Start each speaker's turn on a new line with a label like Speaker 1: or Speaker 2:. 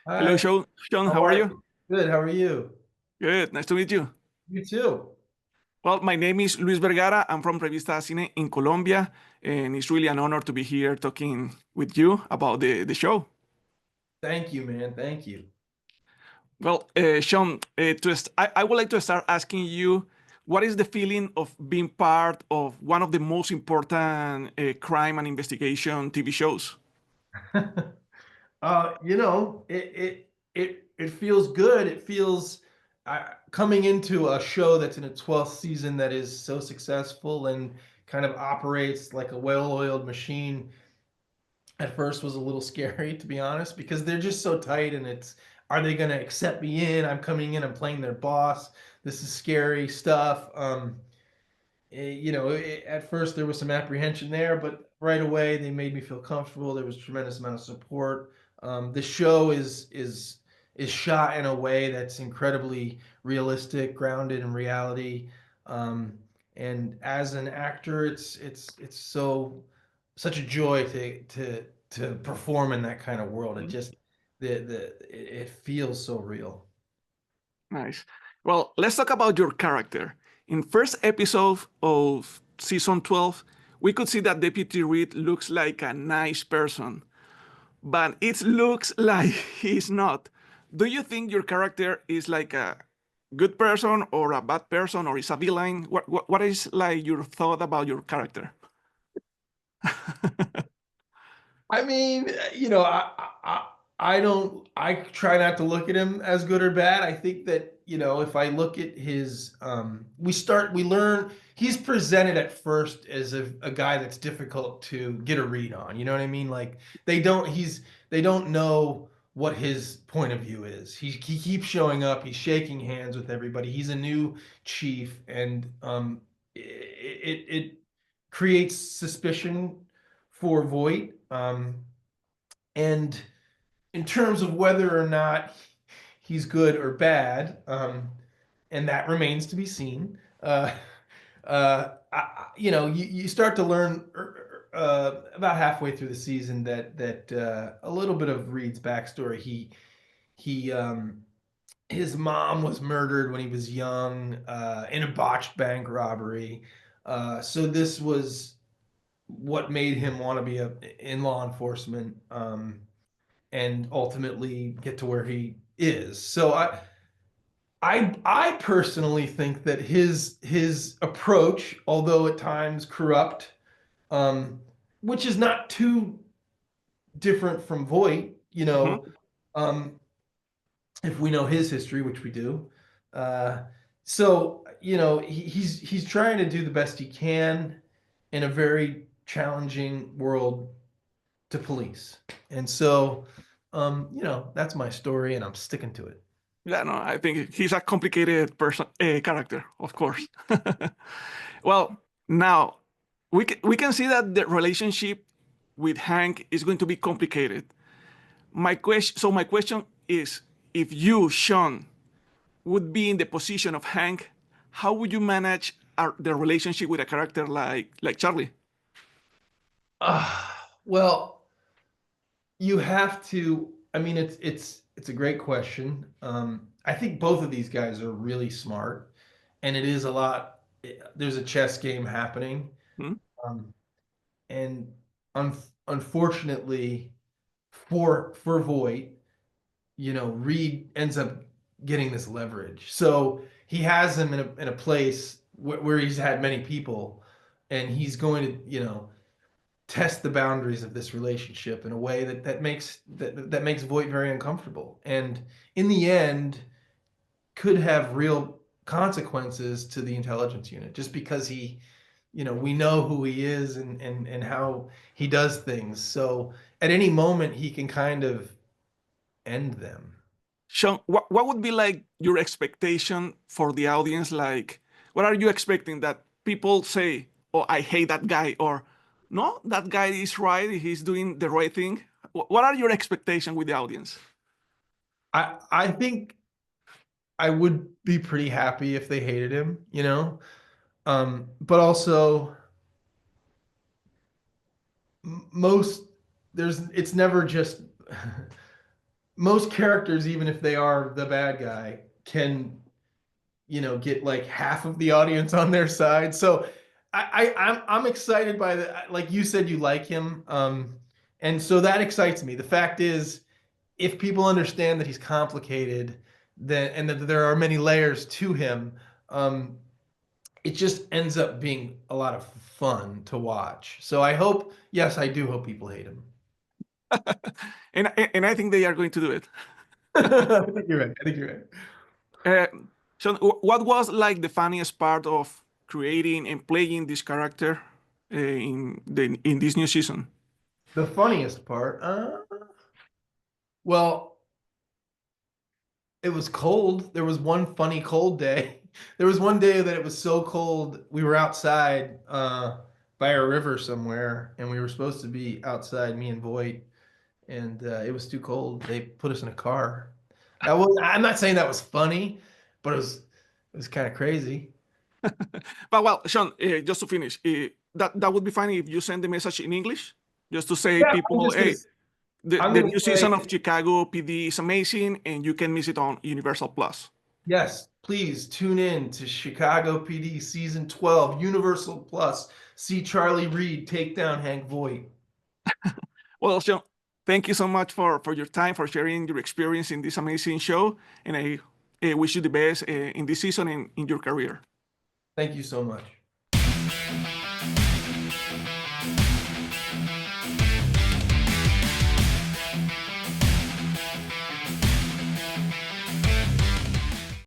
Speaker 1: Hello,
Speaker 2: Hi,
Speaker 1: Sean. Sean,
Speaker 2: how
Speaker 1: how are
Speaker 2: are
Speaker 1: you?
Speaker 2: you? Good, how are you?
Speaker 1: Good. Nice to meet you.
Speaker 2: You too.
Speaker 1: Well, my name is Luis Vergara. I'm from Revista Cine in Colombia, and it's really an honor to be here talking with you about the show.
Speaker 2: Thank you, man. Thank you.
Speaker 1: Well, Sean, I would like to start asking you, what is the feeling of being part of one of the most important crime and investigation TV shows?
Speaker 2: It feels good. It feels coming into a show that's in its 12th season that is so successful and kind of operates like a well-oiled machine. At first was a little scary, to be honest, because they're just so tight and it's, are they going to accept me in? I'm coming in, I'm playing their boss. This is scary stuff. At first there was some apprehension there, but right away they made me feel comfortable. There was a tremendous amount of support. The show is shot in a way that's incredibly realistic, grounded in reality. Um, and as an actor, it's such a joy to perform in that kind of world. It
Speaker 1: Mhm.
Speaker 2: just it feels so real.
Speaker 1: Nice. Well, let's talk about your character. In first episode of season 12, we could see that Deputy Reed looks like a nice person, but it looks like he's not. Do you think your character is like a good person or a bad person or is a villain? What is like your thought about your character?
Speaker 2: I mean, I don't, I try not to look at him as good or bad. I think that, if I look at his, we learn, he's presented at first as a guy that's difficult to get a read on. You know what I mean? Like they don't know what his point of view is. He keeps showing up. He's shaking hands with everybody. He's a new chief, and it creates suspicion for Voight. And in terms of whether or not he's good or bad, and that remains to be seen. You start to learn about halfway through the season that a little bit of Reed's backstory. He his mom was murdered when he was young in a botched bank robbery. So this was what made him want to be in law enforcement, and ultimately get to where he is. So I personally think that his approach, although at times corrupt, um, which is not too different from Voight,
Speaker 1: Mhm.
Speaker 2: um, if we know his history, which we do. So he's trying to do the best he can in a very challenging world to police. And so, that's my story, and I'm sticking to it.
Speaker 1: Yeah, no, I think he's a complicated person, character, of course. Well, now we can see that the relationship with Hank is going to be complicated. My question is, if you, Sean, would be in the position of Hank, how would you manage the relationship with a character like Charlie?
Speaker 2: Well, you have to. I mean, it's a great question. I think both of these guys are really smart, and it is a lot. There's a chess game happening,
Speaker 1: Hmm?
Speaker 2: um, and un unfortunately for Voight, Reed ends up getting this leverage. So he has him in a place where he's had many people, and he's going to, test the boundaries of this relationship in a way that makes Voight very uncomfortable. And in the end, could have real consequences to the intelligence unit just because we know who he is and how he does things. So at any moment he can kind of end them.
Speaker 1: Sean, what would be like your expectation for the audience? Like, what are you expecting that people say, "Oh, I hate that guy," or "No, that guy is right. He's doing the right thing." What are your expectations with the audience?
Speaker 2: I think I would be pretty happy if they hated him. But also most there's it's never just most characters, even if they are the bad guy, can, you know, get like half of the audience on their side. So I'm excited by the, like you said, you like him. And so that excites me. The fact is, if people understand that he's complicated, then and that there are many layers to him, it just ends up being a lot of fun to watch. So I hope, yes, I do hope people hate him.
Speaker 1: And I think they are going to do it.
Speaker 2: I think you're right. I think you're right.
Speaker 1: Uh, so, what was like the funniest part of creating and playing this character in this new season?
Speaker 2: The funniest part, well, it was cold. There was one funny cold day. There was one day that it was so cold. We were outside by a river somewhere, and we were supposed to be outside, me and Voight, and it was too cold. They put us in a car. That was, I'm not saying that was funny, but it was kind of crazy.
Speaker 1: But well, Sean, just to finish, that would be fine if you send the message in English, just to say
Speaker 2: Yeah, I'm
Speaker 1: people,
Speaker 2: just gonna
Speaker 1: hey, the,
Speaker 2: I'm
Speaker 1: the
Speaker 2: gonna
Speaker 1: new season of
Speaker 2: say
Speaker 1: Chicago PD is amazing, and you can miss it on Universal Plus.
Speaker 2: yes, please tune in to Chicago PD season 12, Universal Plus. See Charlie Reed take down Hank Voight.
Speaker 1: Well, Sean, thank you so much for your time, for sharing your experience in this amazing show, and I wish you the best in this season and in your career.
Speaker 2: Thank you so much.